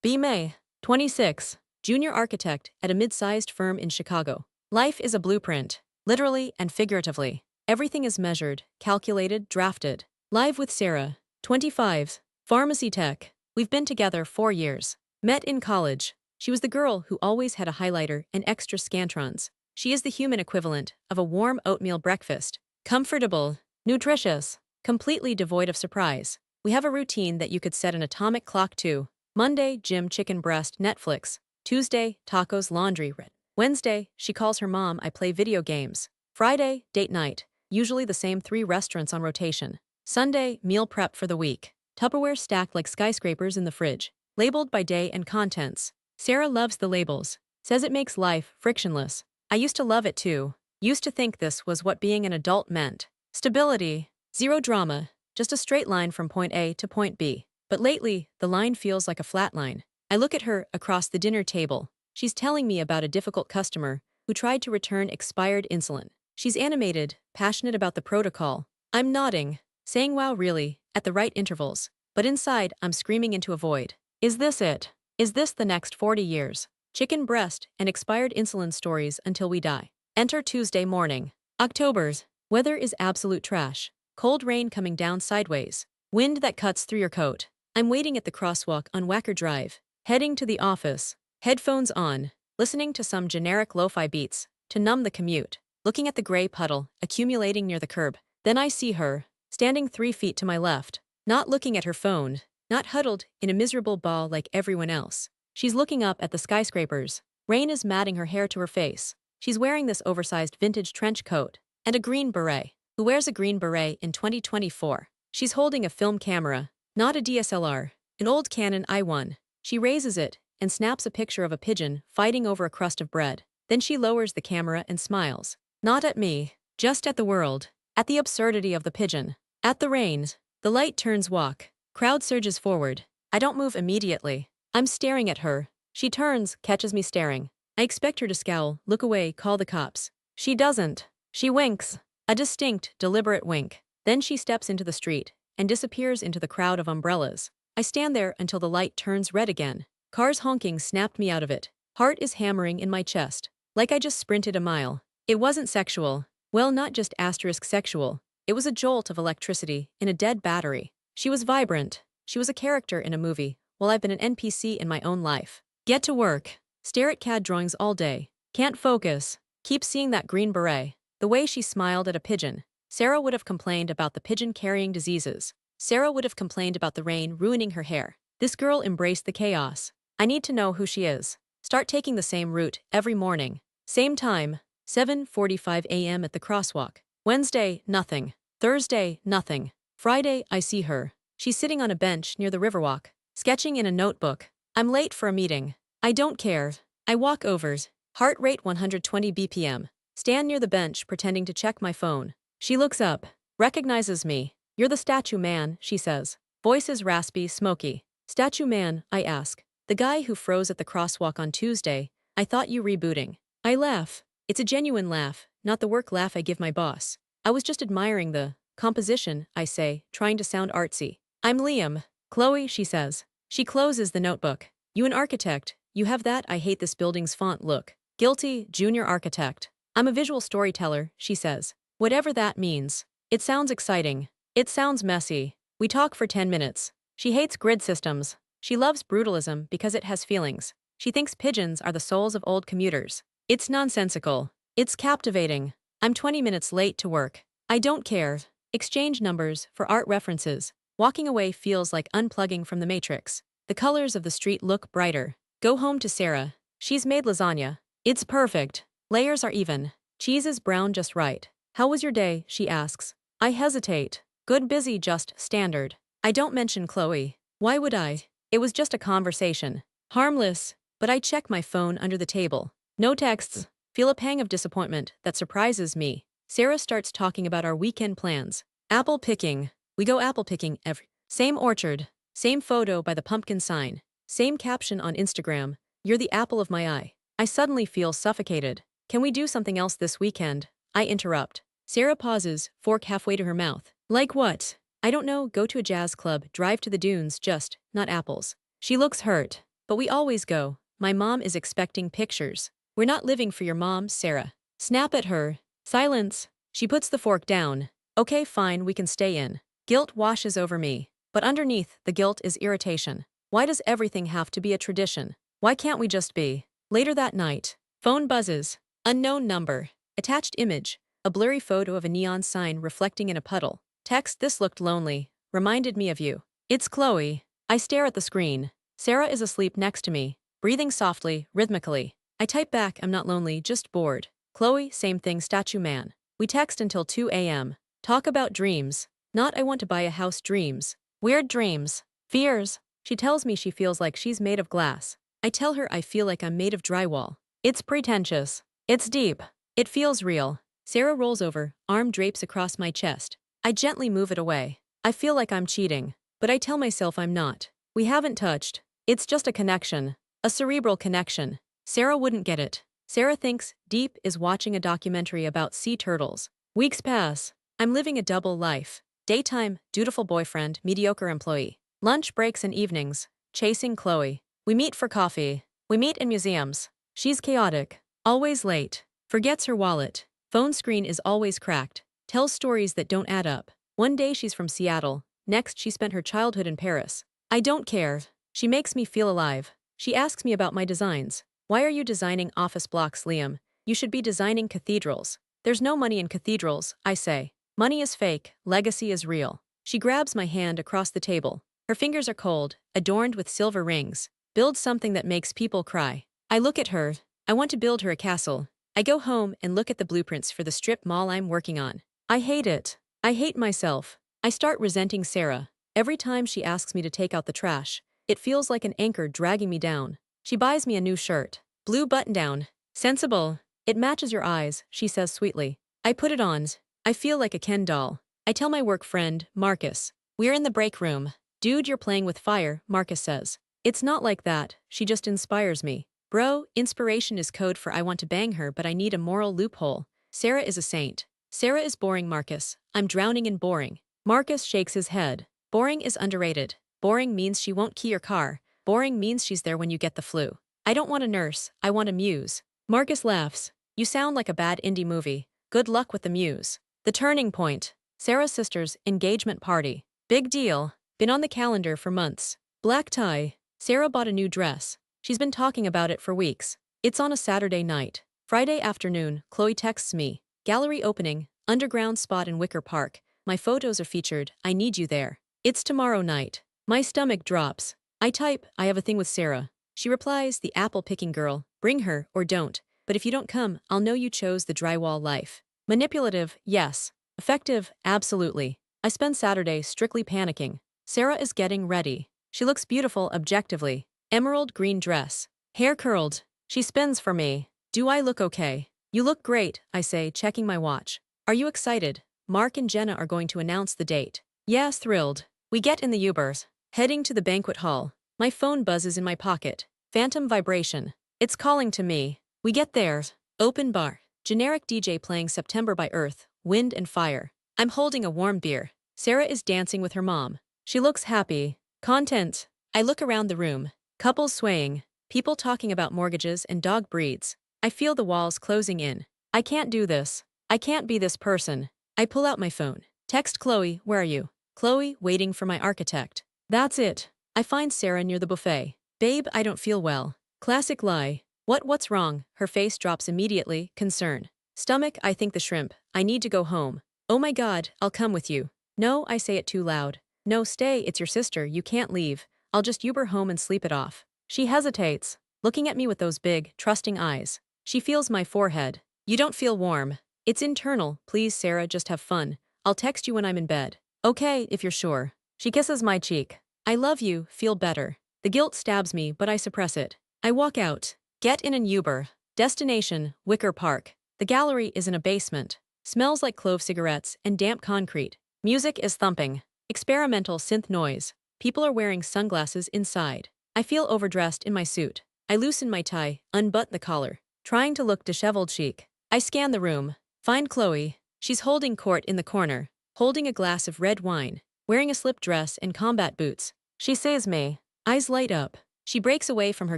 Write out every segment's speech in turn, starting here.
B. May, 26, junior architect at a mid-sized firm in Chicago. Life is a blueprint, literally and figuratively. Everything is measured, calculated, drafted. Live with Sarah, 25, pharmacy tech. We've been together 4 years. Met in college. She was the girl who always had a highlighter and extra scantrons. She is the human equivalent of a warm oatmeal breakfast. Comfortable, nutritious, completely devoid of surprise. We have a routine that you could set an atomic clock to. Monday, gym, chicken breast, Netflix. Tuesday, tacos, laundry. Wednesday, she calls her mom, I play video games. Friday, date night. Usually the same 3 restaurants on rotation. Sunday, meal prep for the week. Tupperware stacked like skyscrapers in the fridge. Labeled by day and contents. Sarah loves the labels. Says it makes life frictionless. I used to love it too. Used to think this was what being an adult meant. Stability. Zero drama. Just a straight line from point A to point B. But lately, the line feels like a flat line. I look at her across the dinner table. She's telling me about a difficult customer who tried to return expired insulin. She's animated, passionate about the protocol. I'm nodding, saying wow really, at the right intervals. But inside, I'm screaming into a void. Is this it? Is this the next 40 years? Chicken breast and expired insulin stories until we die. Enter Tuesday morning. October's weather is absolute trash. Cold rain coming down sideways. Wind that cuts through your coat. I'm waiting at the crosswalk on Wacker Drive. Heading to the office. Headphones on. Listening to some generic lo-fi beats to numb the commute. Looking at the gray puddle accumulating near the curb. Then I see her, standing 3 feet to my left. Not looking at her phone. Not huddled in a miserable ball like everyone else. She's looking up at the skyscrapers. Rain is matting her hair to her face. She's wearing this oversized vintage trench coat and a green beret. Who wears a green beret in 2024? She's holding a film camera, not a DSLR, an old Canon i1. She raises it and snaps a picture of a pigeon fighting over a crust of bread. Then she lowers the camera and smiles. Not at me, just at the world, at the absurdity of the pigeon, at the rain. The light turns walk. Crowd surges forward. I don't move immediately. I'm staring at her. She turns, catches me staring. I expect her to scowl, look away, call the cops. She doesn't. She winks. A distinct, deliberate wink. Then she steps into the street and disappears into the crowd of umbrellas. I stand there until the light turns red again. Cars honking snapped me out of it. Heart is hammering in my chest. Like I just sprinted a mile. It wasn't sexual. Well, not just asterisk sexual. It was a jolt of electricity in a dead battery. She was vibrant. She was a character in a movie, while I've been an NPC in my own life. Get to work. Stare at CAD drawings all day. Can't focus. Keep seeing that green beret. The way she smiled at a pigeon. Sarah would have complained about the pigeon carrying diseases. Sarah would have complained about the rain ruining her hair. This girl embraced the chaos. I need to know who she is. Start taking the same route every morning. Same time, 7:45 a.m. at the crosswalk. Wednesday, nothing. Thursday, nothing. Friday, I see her. She's sitting on a bench near the Riverwalk, sketching in a notebook. I'm late for a meeting. I don't care. I walk over. Heart rate 120 BPM. Stand near the bench pretending to check my phone. She looks up, recognizes me. You're the statue man, she says. Voice is raspy, smoky. Statue man, I ask. The guy who froze at the crosswalk on Tuesday. I thought you rebooting. I laugh. It's a genuine laugh, not the work laugh I give my boss. I was just admiring the composition, I say, trying to sound artsy. I'm Liam. Chloe, she says. She closes the notebook. You an architect. You have that I hate this building's font look. Guilty, junior architect. I'm a visual storyteller, she says. Whatever that means. It sounds exciting. It sounds messy. We talk for 10 minutes. She hates grid systems. She loves brutalism because it has feelings. She thinks pigeons are the souls of old commuters. It's nonsensical. It's captivating. I'm 20 minutes late to work. I don't care. Exchange numbers for art references. Walking away feels like unplugging from the matrix. The colors of the street look brighter. Go home to Sarah. She's made lasagna. It's perfect. Layers are even. Cheese is brown just right. How was your day? She asks. I hesitate. Good, busy, just standard. I don't mention Chloe. Why would I? It was just a conversation. Harmless. But I check my phone under the table. No texts. Feel a pang of disappointment that surprises me. Sarah starts talking about our weekend plans. Apple picking. We go apple picking every. Same orchard. Same photo by the pumpkin sign. Same caption on Instagram. You're the apple of my eye. I suddenly feel suffocated. Can we do something else this weekend? I interrupt. Sarah pauses, fork halfway to her mouth. Like what? I don't know, go to a jazz club, drive to the dunes, just, not apples. She looks hurt. But we always go. My mom is expecting pictures. We're not living for your mom, Sarah. Snap at her. Silence. She puts the fork down. Okay, fine, we can stay in. Guilt washes over me. But underneath the guilt is irritation. Why does everything have to be a tradition? Why can't we just be? Later that night. Phone buzzes. Unknown number. Attached image. A blurry photo of a neon sign reflecting in a puddle. Text, this looked lonely. Reminded me of you. It's Chloe. I stare at the screen. Sarah is asleep next to me, breathing softly, rhythmically. I type back, I'm not lonely, just bored. Chloe, same thing, statue man. We text until 2 a.m. Talk about dreams. Not I want to buy a house dreams. Weird dreams. Fears. She tells me she feels like she's made of glass. I tell her I feel like I'm made of drywall. It's pretentious. It's deep. It feels real. Sarah rolls over, arm drapes across my chest. I gently move it away. I feel like I'm cheating, but I tell myself I'm not. We haven't touched. It's just a connection. A cerebral connection. Sarah wouldn't get it. Sarah thinks deep is watching a documentary about sea turtles. Weeks pass. I'm living a double life. Daytime, dutiful boyfriend, mediocre employee. Lunch breaks and evenings. Chasing Chloe. We meet for coffee. We meet in museums. She's chaotic. Always late. Forgets her wallet. Phone screen is always cracked. Tells stories that don't add up. One day she's from Seattle. Next she spent her childhood in Paris. I don't care. She makes me feel alive. She asks me about my designs. Why are you designing office blocks, Liam? You should be designing cathedrals. There's no money in cathedrals, I say. Money is fake, legacy is real. She grabs my hand across the table. Her fingers are cold, adorned with silver rings. Build something that makes people cry. I look at her. I want to build her a castle. I go home and look at the blueprints for the strip mall I'm working on. I hate it. I hate myself. I start resenting Sarah. Every time she asks me to take out the trash, it feels like an anchor dragging me down. She buys me a new shirt. Blue button-down. Sensible. It matches your eyes, she says sweetly. I put it on. I feel like a Ken doll. I tell my work friend, Marcus. We're in the break room. Dude, you're playing with fire, Marcus says. It's not like that, she just inspires me. Bro, inspiration is code for I want to bang her but I need a moral loophole. Sarah is a saint. Sarah is boring, Marcus. I'm drowning in boring. Marcus shakes his head. Boring is underrated. Boring means she won't key your car. Boring means she's there when you get the flu. I don't want a nurse, I want a muse. Marcus laughs. You sound like a bad indie movie. Good luck with the muse. The turning point. Sarah's sister's engagement party. Big deal. Been on the calendar for months. Black tie. Sarah bought a new dress. She's been talking about it for weeks. It's on a Saturday night. Friday afternoon, Chloe texts me. Gallery opening, underground spot in Wicker Park. My photos are featured, I need you there. It's tomorrow night. My stomach drops. I type, I have a thing with Sarah. She replies, the apple-picking girl. Bring her, or don't. But if you don't come, I'll know you chose the drywall life. Manipulative, yes. Effective, absolutely. I spend Saturday strictly panicking. Sarah is getting ready. She looks beautiful objectively. Emerald green dress. Hair curled. She spins for me. Do I look okay? You look great, I say, checking my watch. Are you excited? Mark and Jenna are going to announce the date. Yes, thrilled. We get in the Ubers. Heading to the banquet hall. My phone buzzes in my pocket. Phantom vibration. It's calling to me. We get there. Open bar. Generic DJ playing September by Earth, Wind and Fire. I'm holding a warm beer. Sarah is dancing with her mom. She looks happy. Content. I look around the room. Couples swaying. People talking about mortgages and dog breeds. I feel the walls closing in. I can't do this. I can't be this person. I pull out my phone. Text Chloe, where are you? Chloe, waiting for my architect. That's it. I find Sarah near the buffet. Babe, I don't feel well. Classic lie. What's wrong? Her face drops immediately, concern. Stomach, I think the shrimp. I need to go home. Oh my God, I'll come with you. No, I say it too loud. No, stay, it's your sister, you can't leave. I'll just Uber home and sleep it off. She hesitates, looking at me with those big, trusting eyes. She feels my forehead. You don't feel warm. It's internal, please Sarah, just have fun. I'll text you when I'm in bed. Okay, if you're sure. She kisses my cheek. I love you, feel better. The guilt stabs me, but I suppress it. I walk out. Get in an Uber. Destination, Wicker Park. The gallery is in a basement. Smells like clove cigarettes and damp concrete. Music is thumping. Experimental synth noise. People are wearing sunglasses inside. I feel overdressed in my suit. I loosen my tie, unbutton the collar, trying to look disheveled chic. I scan the room. Find Chloe. She's holding court in the corner, holding a glass of red wine, wearing a slip dress and combat boots. She sees me. Eyes light up. She breaks away from her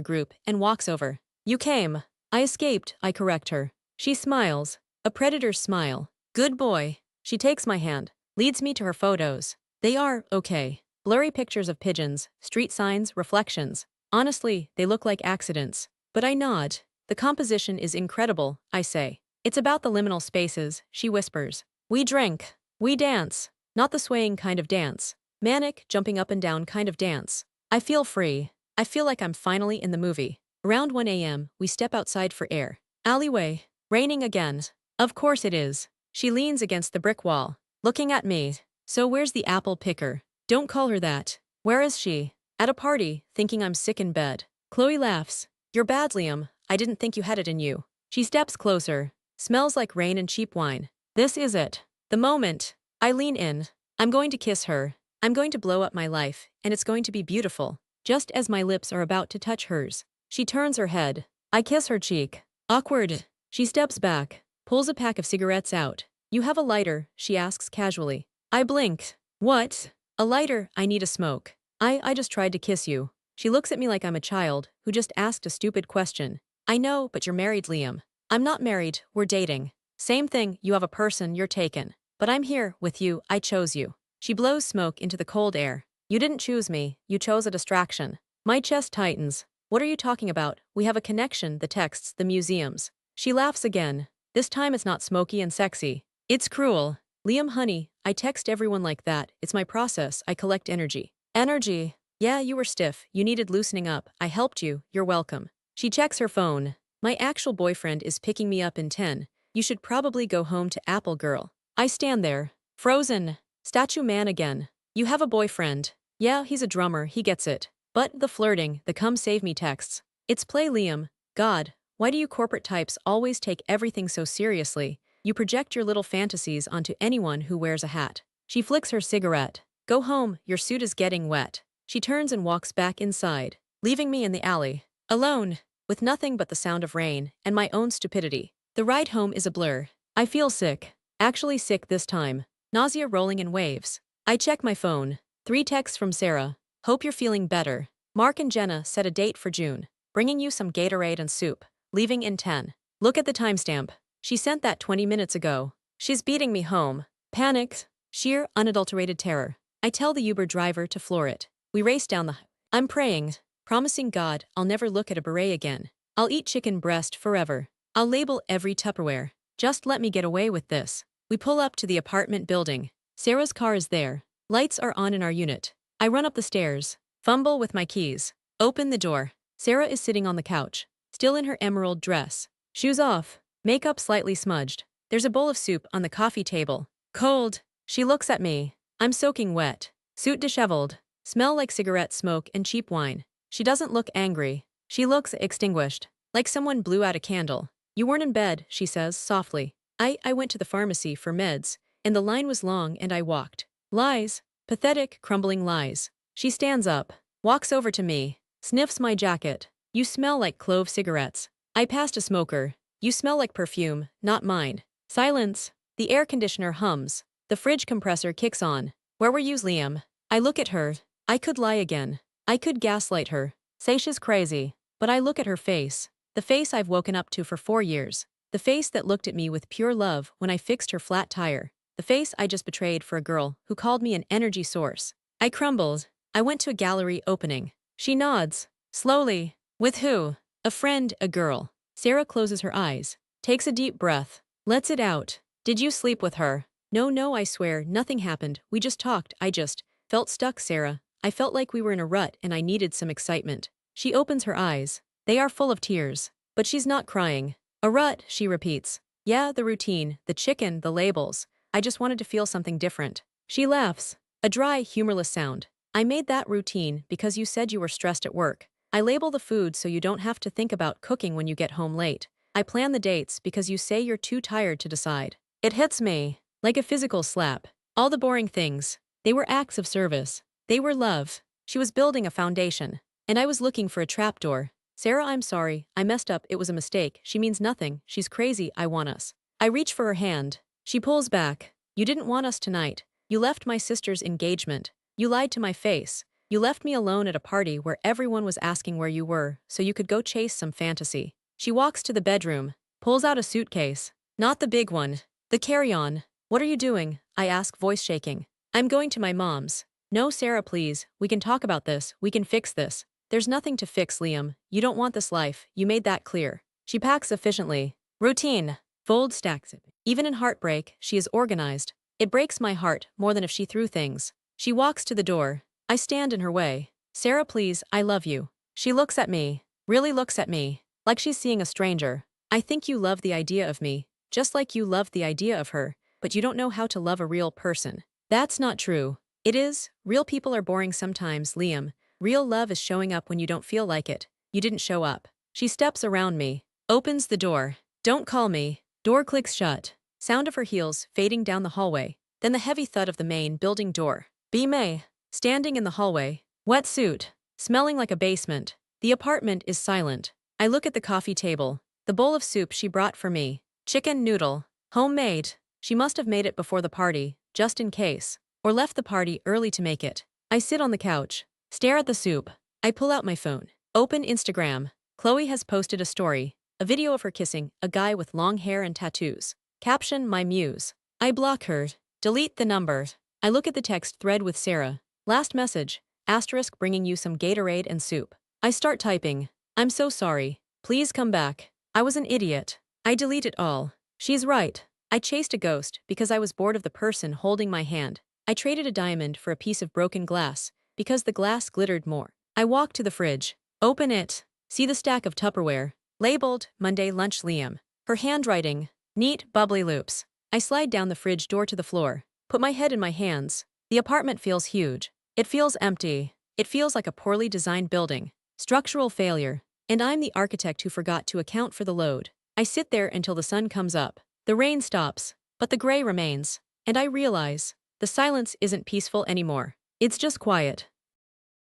group and walks over. You came. I escaped, I correct her. She smiles. A predator's smile. Good boy. She takes my hand, leads me to her photos. They are, okay. Blurry pictures of pigeons, street signs, reflections. Honestly, they look like accidents. But I nod. The composition is incredible, I say. It's about the liminal spaces, she whispers. We drink. We dance. Not the swaying kind of dance. Manic, jumping up and down kind of dance. I feel free. I feel like I'm finally in the movie. Around 1 a.m., we step outside for air. Alleyway. Raining again. Of course it is. She leans against the brick wall, looking at me. So where's the apple picker? Don't call her that. Where is she? At a party, thinking I'm sick in bed. Chloe laughs. You're bad, Liam. I didn't think you had it in you. She steps closer. Smells like rain and cheap wine. This is it. The moment. I lean in. I'm going to kiss her. I'm going to blow up my life, and it's going to be beautiful. Just as my lips are about to touch hers, she turns her head. I kiss her cheek. Awkward. She steps back, pulls a pack of cigarettes out. You have a lighter? She asks casually. I blink. What? A lighter? I need a smoke. I just tried to kiss you. She looks at me like I'm a child who just asked a stupid question. I know, but you're married, Liam. I'm not married, we're dating. Same thing, you have a person, you're taken. But I'm here, with you, I chose you. She blows smoke into the cold air. You didn't choose me, you chose a distraction. My chest tightens. What are you talking about? We have a connection, the texts, the museums. She laughs again. This time it's not smoky and sexy. It's cruel. Liam, honey, I text everyone like that. It's my process, I collect energy. Energy? Yeah, you were stiff, you needed loosening up. I helped you, you're welcome. She checks her phone. My actual boyfriend is picking me up in 10. You should probably go home to Apple Girl. I stand there. Frozen. Statue man again. You have a boyfriend. Yeah, he's a drummer, he gets it. But the flirting, the come save me texts. It's play, Liam. God, why do you corporate types always take everything so seriously? You project your little fantasies onto anyone who wears a hat. She flicks her cigarette. Go home, your suit is getting wet. She turns and walks back inside, leaving me in the alley. Alone, with nothing but the sound of rain and my own stupidity. The ride home is a blur. I feel sick. Actually sick this time. Nausea rolling in waves. I check my phone. 3 texts from Sarah. Hope you're feeling better. Mark and Jenna set a date for June. Bringing you some Gatorade and soup. Leaving in 10. Look at the timestamp. She sent that 20 minutes ago. She's beating me home. Panicked. Sheer, unadulterated terror. I tell the Uber driver to floor it. We race down the... I'm praying. Promising God I'll never look at a beret again. I'll eat chicken breast forever. I'll label every Tupperware. Just let me get away with this. We pull up to the apartment building. Sarah's car is there. Lights are on in our unit. I run up the stairs. Fumble with my keys. Open the door. Sarah is sitting on the couch, still in her emerald dress. Shoes off. Makeup slightly smudged. There's a bowl of soup on the coffee table. Cold. She looks at me. I'm soaking wet. Suit disheveled. Smell like cigarette smoke and cheap wine. She doesn't look angry. She looks extinguished. Like someone blew out a candle. You weren't in bed, she says softly. I went to the pharmacy for meds, and the line was long and I walked. Lies. Pathetic, crumbling lies. She stands up, walks over to me, sniffs my jacket. You smell like clove cigarettes. I passed a smoker. You smell like perfume, not mine. Silence. The air conditioner hums. The fridge compressor kicks on. Where were you, Liam? I look at her. I could lie again. I could gaslight her. Say she's crazy. But I look at her face. The face I've woken up to for 4 years. The face that looked at me with pure love when I fixed her flat tire. The face I just betrayed for a girl who called me an energy source. I crumbled. I went to a gallery opening. She nods. Slowly. With who? A friend, a girl. Sarah closes her eyes. Takes a deep breath. Lets it out. Did you sleep with her? No, I swear, nothing happened. We just talked. I just felt stuck, Sarah. I felt like we were in a rut and I needed some excitement. She opens her eyes. They are full of tears. But she's not crying. A rut, she repeats. Yeah, the routine, the chicken, the labels. I just wanted to feel something different. She laughs. A dry, humorless sound. I made that routine because you said you were stressed at work. I label the food so you don't have to think about cooking when you get home late. I plan the dates because you say you're too tired to decide. It hits me. Like a physical slap. All the boring things. They were acts of service. They were love. She was building a foundation. And I was looking for a trapdoor. Sarah, I'm sorry. I messed up. It was a mistake. She means nothing. She's crazy. I want us. I reach for her hand. She pulls back. You didn't want us tonight. You left my sister's engagement. You lied to my face. You left me alone at a party where everyone was asking where you were, so you could go chase some fantasy. She walks to the bedroom, pulls out a suitcase. Not the big one. The carry-on. What are you doing? I ask, voice shaking. I'm going to my mom's. No, Sarah, please. We can talk about this. We can fix this. There's nothing to fix, Liam. You don't want this life. You made that clear. She packs efficiently. Routine. Fold, stacks it. Even in heartbreak, she is organized. It breaks my heart more than if she threw things. She walks to the door. I stand in her way. Sarah, please, I love you. She looks at me. Really looks at me. Like she's seeing a stranger. I think you love the idea of me, just like you loved the idea of her, but you don't know how to love a real person. That's not true. It is. Real people are boring sometimes, Liam. Real love is showing up when you don't feel like it. You didn't show up. She steps around me. Opens the door. Don't call me. Door clicks shut. Sound of her heels fading down the hallway. Then the heavy thud of the main building door. B. May. Standing in the hallway. Wetsuit. Smelling like a basement. The apartment is silent. I look at the coffee table. The bowl of soup she brought for me. Chicken noodle. Homemade. She must have made it before the party, just in case. Or left the party early to make it. I sit on the couch. Stare at the soup. I pull out my phone. Open Instagram. Chloe has posted a story. A video of her kissing a guy with long hair and tattoos. Caption, my muse. I block her. Delete the number. I look at the text thread with Sarah. Last message. Asterisk bringing you some Gatorade and soup. I start typing. I'm so sorry. Please come back. I was an idiot. I delete it all. She's right. I chased a ghost because I was bored of the person holding my hand. I traded a diamond for a piece of broken glass because the glass glittered more. I walk to the fridge. Open it. See the stack of Tupperware. Labeled, Monday lunch Liam. Her handwriting. Neat, bubbly loops. I slide down the fridge door to the floor. Put my head in my hands. The apartment feels huge. It feels empty. It feels like a poorly designed building. Structural failure. And I'm the architect who forgot to account for the load. I sit there until the sun comes up. The rain stops, but the gray remains. And I realize, the silence isn't peaceful anymore. It's just quiet.